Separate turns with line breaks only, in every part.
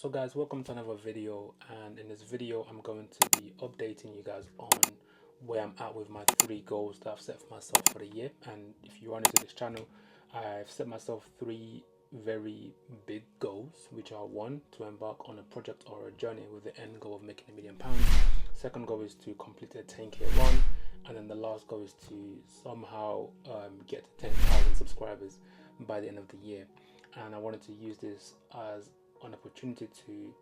So guys, welcome to another video, and in this video I'm going to be updating you guys on where I'm at with my 3 goals that I've set for myself for the year. And if you are new to this channel, I've set myself 3 very big goals, which are: one, to embark on a project or a journey with the end goal of making £1,000,000. Second goal is to complete a 10k run, and then the last goal is to somehow get 10,000 subscribers by the end of the year. And I wanted to use this as an opportunity to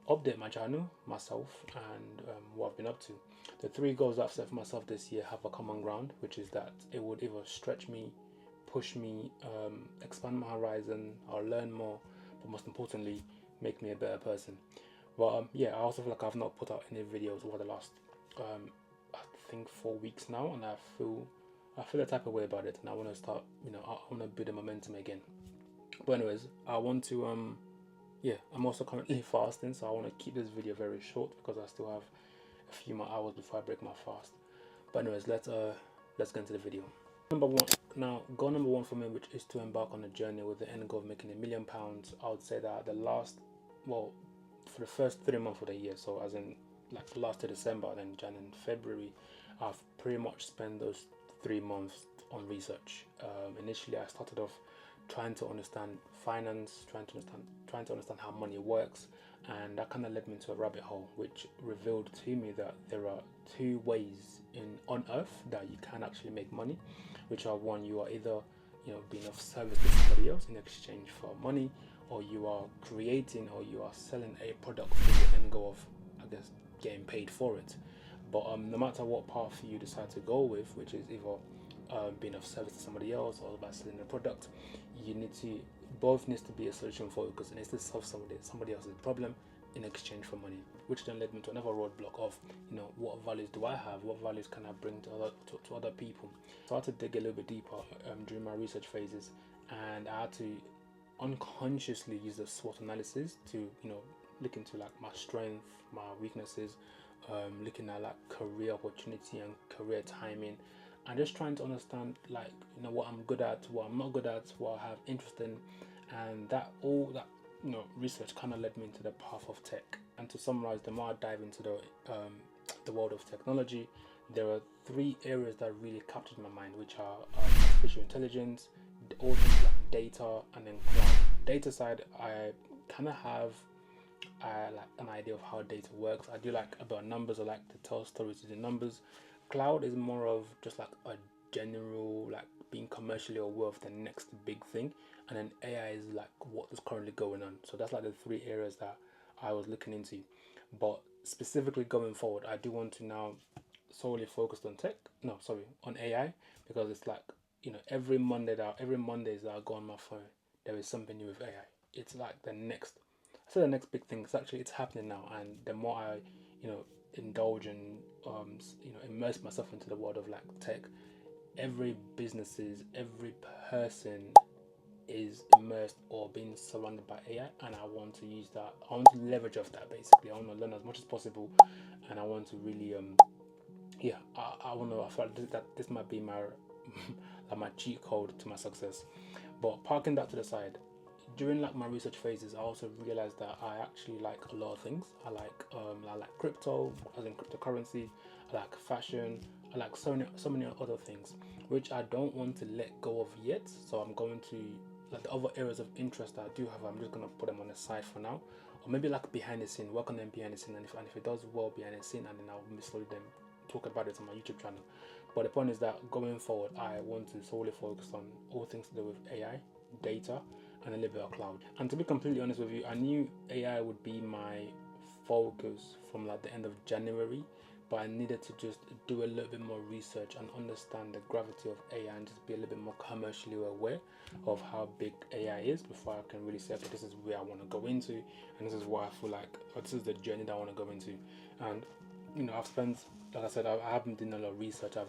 update my channel, myself, and what I've been up to. The 3 goals that I've set for myself this year have a common ground, which is that it would either stretch me, push me, expand my horizon, or learn more, but most importantly, make me a better person. But yeah, I also feel like I've not put out any videos over the last I think 4 weeks now, and I feel a type of way about it, and I want to start, I want to build a momentum again. But anyways, I want to yeah, I'm also currently fasting, so I want to keep this video very short because I still have a few more hours before I break my fast. But anyways, let's get into the video. Goal number one for me, which is to embark on a journey with the end goal of making £1,000,000. I would say that for the first 3 months of the year, so as in like last of December, then January and February, I've pretty much spent those 3 months on research. Initially, I started off trying to understand finance, trying to understand how money works, and that kind of led me into a rabbit hole, which revealed to me that there are 2 ways on earth that you can actually make money, which are: one, you are either being of service to somebody else in exchange for money, or you are creating or you are selling a product with the end goal of, I guess, getting paid for it. But no matter what path you decide to go with, which is either being of service to somebody else or by selling a product, both needs to be a solution focus, and it's to solve somebody else's problem in exchange for money, which then led me to another roadblock of what values do I have, what values can I bring to other people. So I had to dig a little bit deeper during my research phases, and I had to unconsciously use the SWOT analysis to look into like my strength, my weaknesses, looking at like career opportunity and career timing, and just trying to understand what I'm good at, what I'm not good at, what I have interest in, and that research kind of led me into the path of tech. And to summarize, the more I dive into the world of technology, there are 3 areas that really captured my mind, which are artificial intelligence, all things like data, and then cloud. Data side, I kind of have like an idea of how data works. I do like about numbers. I like to tell stories using numbers. Cloud is more of just like a general, like being commercially aware of the next big thing, and then AI is like what is currently going on. So that's like the 3 areas that I was looking into. But specifically going forward, I do want to now solely focus on on AI, because it's like every Mondays that I go on my phone, there is something new with AI. It's like the next big thing. It's happening now, and the more I indulge and immerse myself into the world of like tech, every person is immersed or being surrounded by AI, and I want to use that. I want to leverage off that. Basically, I want to learn as much as possible, and I want to really I want to. I feel like that this might be my like my cheat code to my success. But parking that to the side, during like my research phases, I also realized that I actually like a lot of things. I like crypto, as in cryptocurrency. I like fashion. I like so many other things, which I don't want to let go of yet. So I'm going to, like, the other areas of interest that I do have, I'm just gonna put them on the side for now, or maybe like behind the scene, work on them behind the scene, and if it does well behind the scene, and then I'll slowly then talk about it on my YouTube channel. But the point is that going forward, I want to solely focus on all things to do with AI, data, and a little bit of cloud. And to be completely honest with you, I knew AI would be my focus from like the end of January, but I needed to just do a little bit more research and understand the gravity of AI, and just be a little bit more commercially aware of how big AI is before I can really say, okay, this is where I want to go into, and this is what I feel like, or this is the journey that I want to go into. And I've spent, like I said, I haven't done a lot of research. I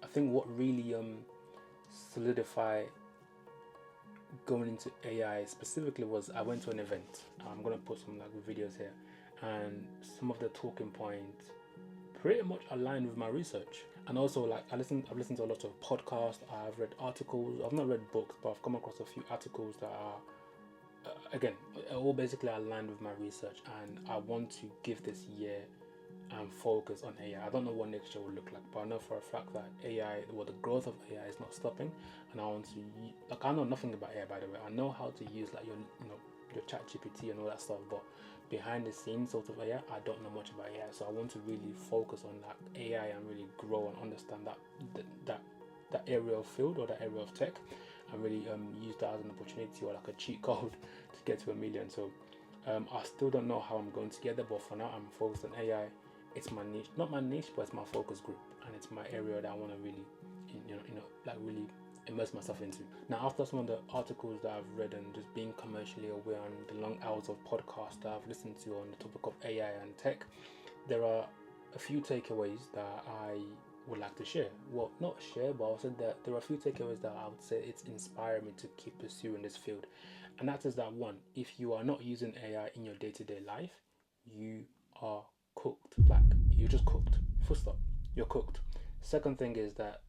think what really solidified going into AI specifically was I went to an event. I'm gonna put some like videos here, and some of the talking points pretty much aligned with my research. And also, like, I've listened to a lot of podcasts. I've read articles. I've not read books, but I've come across a few articles that are again, it all basically aligned with my research, and I want to give this year and focus on AI. I don't know what next year will look like, but I know for a fact that AI, well, the growth of AI is not stopping, and I want to like, I know nothing about AI, by the way. I know how to use like your chat GPT and all that stuff, but behind the scenes sort of AI, I don't know much about AI. So I want to really focus on that AI and really grow and understand that that area of field or that area of tech, and really use that as an opportunity or like a cheat code to get to a million. So I still don't know how I'm going to get there, but for now I'm focused on AI. It's my niche, not my niche, but it's my focus group, and it's my area that I want to really, like really immerse myself into. Now, after some of the articles that I've read and just being commercially aware and the long hours of podcasts that I've listened to on the topic of AI and tech, there are a few takeaways that I would like to share. Well, not share, but I'll say that there are a few takeaways that I would say it's inspired me to keep pursuing this field. And that is that one, if you are not using AI in your day to day life, you are cooked. Like, you're just cooked. Full stop. You're cooked. Second thing is that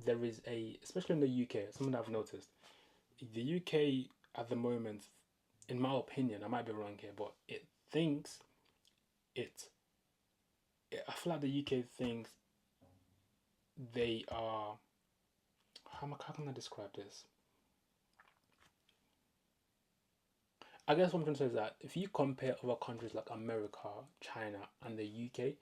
there is especially in the UK, something that I've noticed. The UK at the moment, in my opinion, I might be wrong here, but it thinks it. I feel like the UK thinks they are. How can I describe this? I guess what I'm trying to say is that if you compare other countries like America, China, and the UK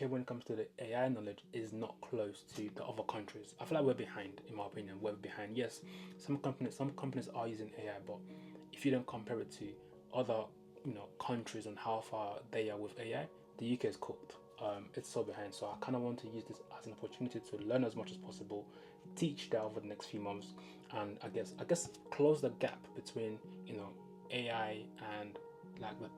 when it comes to the AI knowledge is not close to the other countries. I feel like we're behind, in my opinion. We're behind. Yes, some companies are using AI, but if you don't compare it to other countries and how far they are with AI, the UK is cooked. It's so behind. So I kind of want to use this as an opportunity to learn as much as possible, teach that over the next few months, and I guess close the gap between AI and like the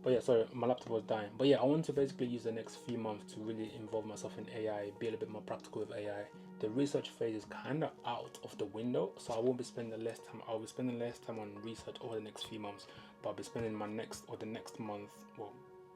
but yeah, sorry, my laptop was dying. But yeah, I want to basically use the next few months to really involve myself in AI, be a little bit more practical with AI. The research phase is kind of out of the window, so I won't be spending less time. I'll be spending less time on research over the next few months, but I'll be spending the next month, well,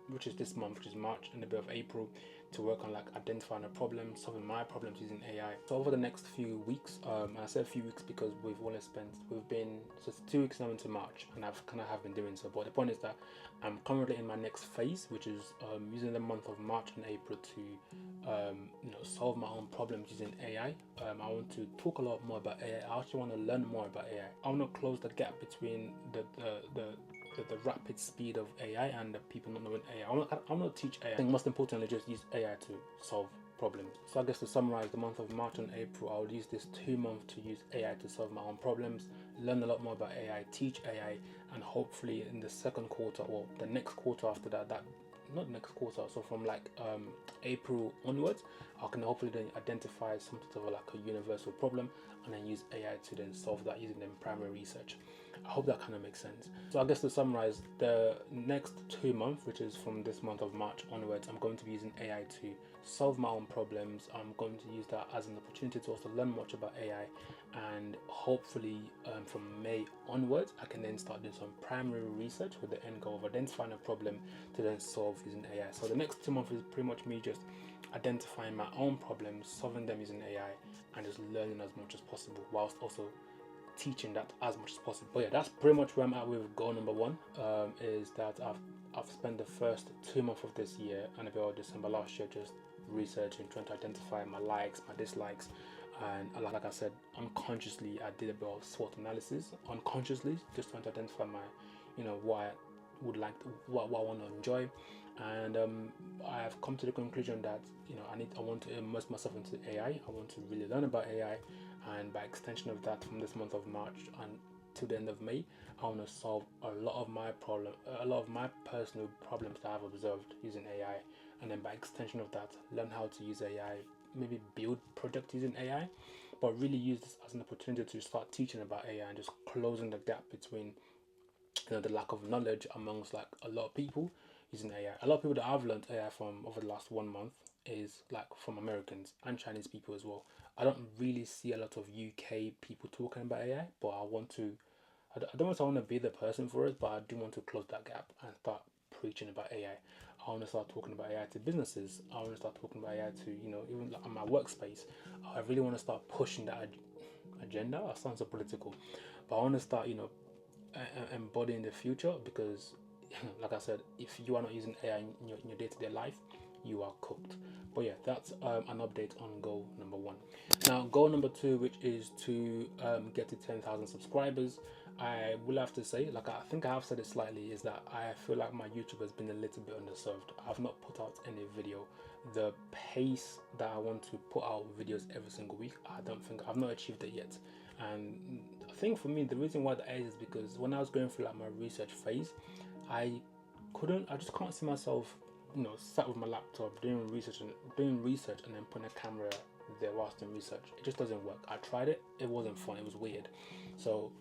which is this month, which is March, and a bit of April, to work on like identifying a problem, solving my problems using AI. So over the next few weeks, and I say a few weeks because we've been so it's 2 weeks now into March, and I've kind of have been doing so. But the point is that I'm currently in my next phase, which is using the month of March and April to solve my own problems using AI. I want to talk a lot more about AI. I actually want to learn more about AI. I want to close the gap between the rapid speed of AI and the people not knowing AI. I'm not teach AI. I think most importantly, just use AI to solve problems. So I guess to summarize the month of March and April, I'll use this 2 months to use AI to solve my own problems, learn a lot more about AI, teach AI, and hopefully in the second quarter or the next quarter after that, not next quarter, so from like April onwards, I can hopefully then identify some sort of like a universal problem and then use AI to then solve that using them primary research. I hope that kind of makes sense. So I guess to summarize, the next 2 months, which is from this month of March onwards, I'm going to be using AI to solve my own problems. I'm going to use that as an opportunity to also learn much about AI, and hopefully from May onwards, I can then start doing some primary research with the end goal of identifying a problem to then solve using AI. So the next 2 months is pretty much me just identifying my own problems, solving them using AI, and just learning as much as possible whilst also teaching that as much as possible. But yeah, that's pretty much where I'm at with goal number one. Is that I've spent the first 2 months of this year and a bit of December last year just researching, trying to identify my likes, my dislikes, and like I said, unconsciously I did a bit of SWOT analysis, unconsciously just trying to identify my, what I would like, what I want to enjoy, and I have come to the conclusion that I want to immerse myself into AI. I want to really learn about AI, and by extension of that, from this month of March and to the end of May, I want to solve a lot of my personal problems that I've observed using AI, and then by extension of that, learn how to use AI, maybe build projects using AI, but really use this as an opportunity to start teaching about AI and just closing the gap between the lack of knowledge amongst like a lot of people using AI. A lot of people that I've learned AI from over the last 1 month is like from Americans and Chinese people as well. I don't really see a lot of UK people talking about AI, but I want to. I don't want to be the person for it, but I do want to close that gap and start preaching about AI. I want to start talking about AI to businesses. I want to start talking about AI to, even like on my workspace. I really want to start pushing that agenda. That sounds so political, but I want to start, embodying the future, because like I said, if you are not using AI in your day-to-day life, you are cooked. But yeah, that's an update on goal number 1. Now, goal number 2, which is to get to 10,000 subscribers, I will have to say, like I think I have said it slightly, is that I feel like my YouTube has been a little bit underserved. I've not put out any video. The pace that I want to put out videos every single week, I don't think I've not achieved it yet. And I think for me, the reason why that is because when I was going through like my research phase, I just can't see myself, sat with my laptop doing research and then putting a camera there whilst doing research. It just doesn't work. I tried it, it wasn't fun, it was weird. So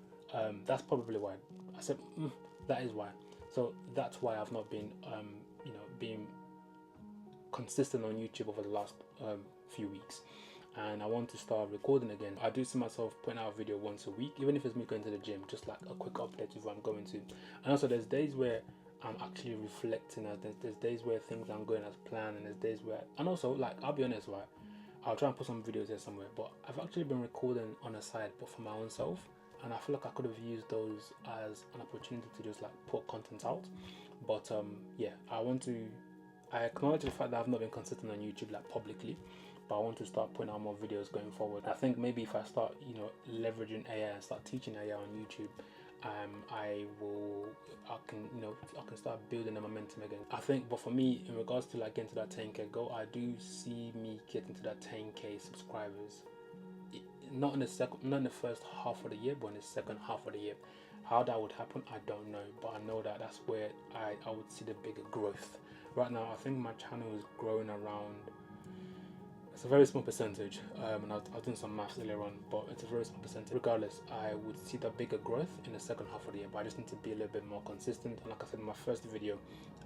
that's probably why I said that is why. So that's why I've not been being consistent on YouTube over the last few weeks. And I want to start recording again. I do see myself putting out a video once a week, even if it's me going to the gym, just like a quick update of where I'm going to. And also there's days where I'm actually reflecting, there's days where things aren't going as planned, and there's days where, and also like, I'll be honest, right, I'll try and put some videos there somewhere, but I've actually been recording on the side, but for my own self, and I feel like I could have used those as an opportunity to just like put content out. But yeah, I acknowledge the fact that I've not been consistent on YouTube like publicly, but I want to start putting out more videos going forward. I think maybe if I start, leveraging AI and start teaching AI on YouTube, I can start building the momentum again. I think, but for me, in regards to like getting to that 10K goal, I do see me getting to that 10K subscribers. Not in the first half of the year, but in the second half of the year. How that would happen, I don't know, but I know that that's where I would see the bigger growth. Right now, I think my channel is growing around, it's a very small percentage, and I was doing some maths earlier on, but it's a very small percentage. Regardless, I would see the bigger growth in the second half of the year, but I just need to be a little bit more consistent. And like I said in my first video,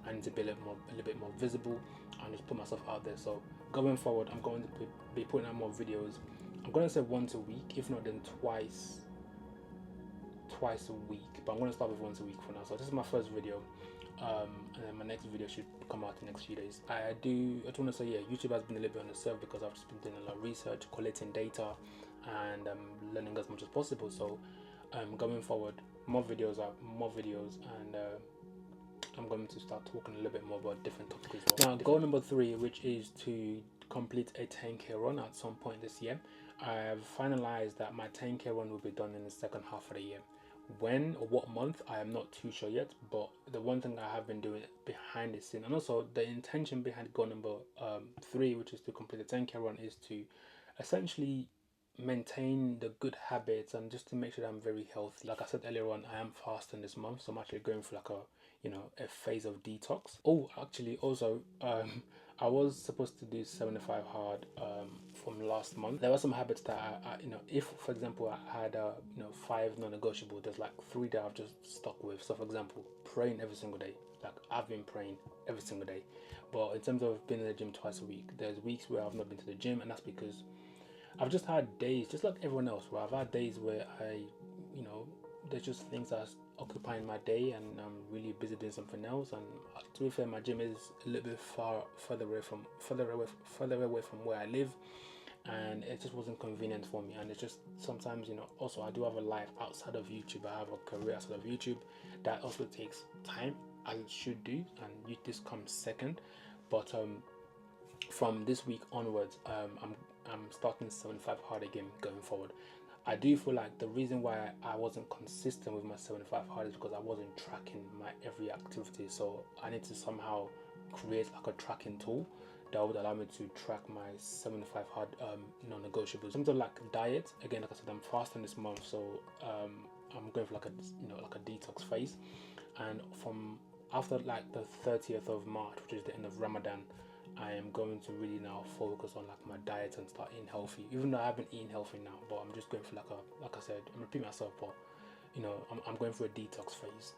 I need to be a little bit more visible and just put myself out there. So going forward, I'm going to be putting out more videos. I'm going to say once a week, if not then twice a week, but I'm going to start with once a week for now. So this is my first video, and then my next video should come out in the next few days. I just want to say, yeah, YouTube has been a little bit underserved because I've just been doing a lot of research, collecting data, and learning as much as possible. So going forward, more videos, and I'm going to start talking a little bit more about different topics as well. Now, goal number 3, which is to complete a 10K run at some point this year. I've finalized that my 10K run will be done in the second half of the year. When or what month, I am not too sure yet, but the one thing I have been doing behind the scene, and also the intention behind goal number 3, which is to complete the 10K run, is to essentially maintain the good habits and just to make sure that I'm very healthy. Like I said earlier on, I am fasting this month, so I'm actually going through like a phase of detox. Oh, actually, also, I was supposed to do 75 hard from last month. There were some habits that I if for example I had 5 non-negotiable, there's like 3 that I've just stuck with. So for example, praying every single day. Like I've been praying every single day. But in terms of being in the gym twice a week, there's weeks where I've not been to the gym, and that's because I've just had days, just like everyone else, where I've had days where there's just things that's occupying my day, and I'm really busy doing something else. And to be fair, my gym is a little bit further away from where I live, and it just wasn't convenient for me. And it's just sometimes, also I do have a life outside of YouTube. I have a career outside of YouTube that also takes time, as it should do, and this comes second. But from this week onwards, I'm starting 75 hard again going forward. I do feel like the reason why I wasn't consistent with my 75 hard is because I wasn't tracking my every activity. So I need to somehow create like a tracking tool that would allow me to track my 75 hard non-negotiables. In terms of like diet, again, like I said, I'm fasting this month, so I'm going for like a detox phase. And from after like the 30th of March, which is the end of Ramadan, I am going to really now focus on like my diet and start eating healthy. Even though I haven't eaten healthy now, but I'm just going for like I said, I'm repeating myself, but I'm going through a detox phase.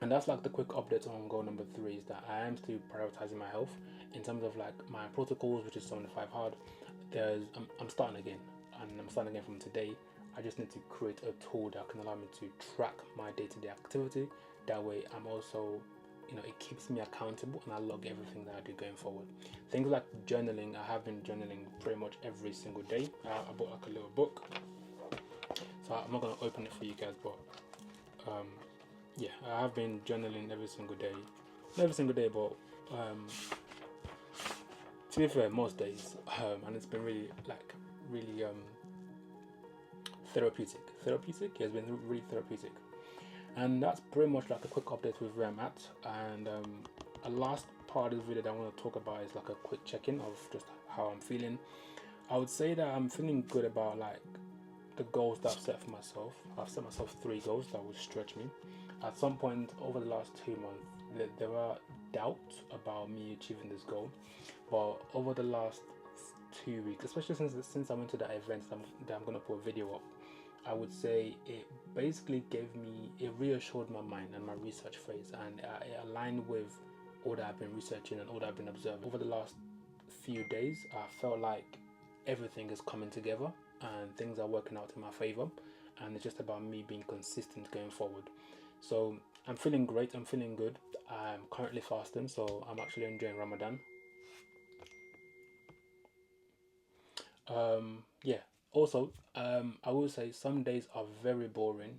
And that's like the quick update on goal number 3, is that I am still prioritizing my health in terms of like my protocols, which is 75 hard. I'm starting again, and I'm starting again from today. I just need to create a tool that can allow me to track my day-to-day activity. That way I'm also it keeps me accountable, and I log everything that I do going forward. Things like journaling, I have been journaling pretty much every single day. I bought like a little book, so I'm not gonna open it for you guys, but yeah, I have been journaling every single day. Not every single day, but to be fair, most days, and it's been really therapeutic. Yeah, it's been really therapeutic. And that's pretty much like a quick update with where I'm at. And a last part of the video that I want to talk about is like a quick check-in of just how I'm feeling. I would say that I'm feeling good about like the goals that I've set for myself. I've set myself 3 goals that will stretch me. At some point over the last 2 months, there were doubts about me achieving this goal, but over the last 2 weeks, especially since I went to that event that I'm gonna put a video up, I would say it basically it reassured my mind and my research phase, and it aligned with all that I've been researching and all that I've been observing. Over the last few days, I felt like everything is coming together and things are working out in my favor, and it's just about me being consistent going forward. So I'm feeling great, I'm feeling good. I'm currently fasting, so I'm actually enjoying Ramadan. Yeah, also, I will say some days are very boring,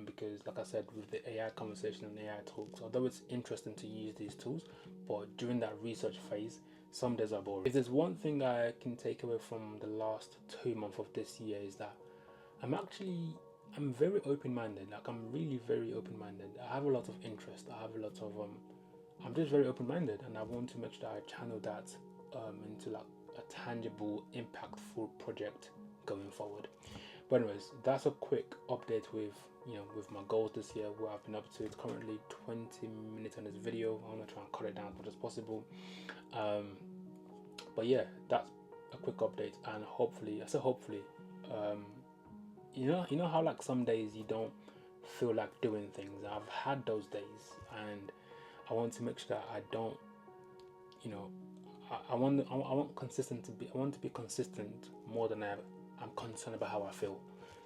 because like I said, with the AI conversation and AI talks, although it's interesting to use these tools, but during that research phase, some days are boring. If there's one thing I can take away from the last 2 months of this year, is that I'm very open-minded. Like, I'm really very open-minded. I have a lot of interest. I have a lot of I'm just very open-minded, and I want to make sure that I channel that into like a tangible, impactful project going forward. But anyways, that's a quick update with with my goals this year, what I've been up to. It's currently 20 minutes on this video. I'm gonna try and cut it down as much as possible. But yeah, that's a quick update, and hopefully, I say hopefully, you know how like some days you don't feel like doing things. I've had those days, and I want to make sure that I don't, you know, I want I want to be consistent more than I'm concerned about how I feel.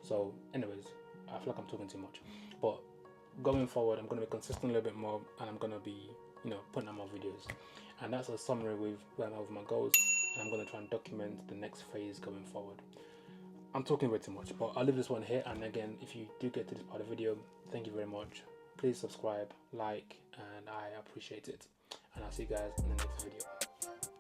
So anyways, I feel like I'm talking too much, but going forward, I'm going to be consistent a little bit more, and I'm going to be putting out more videos. And that's a summary with where I'm at with my goals, and I'm going to try and document the next phase going forward. I'm talking way too much, but I'll leave this one here. And again, if you do get to this part of the video, thank you very much. Please subscribe, like, and I appreciate it. And I'll see you guys in the next video.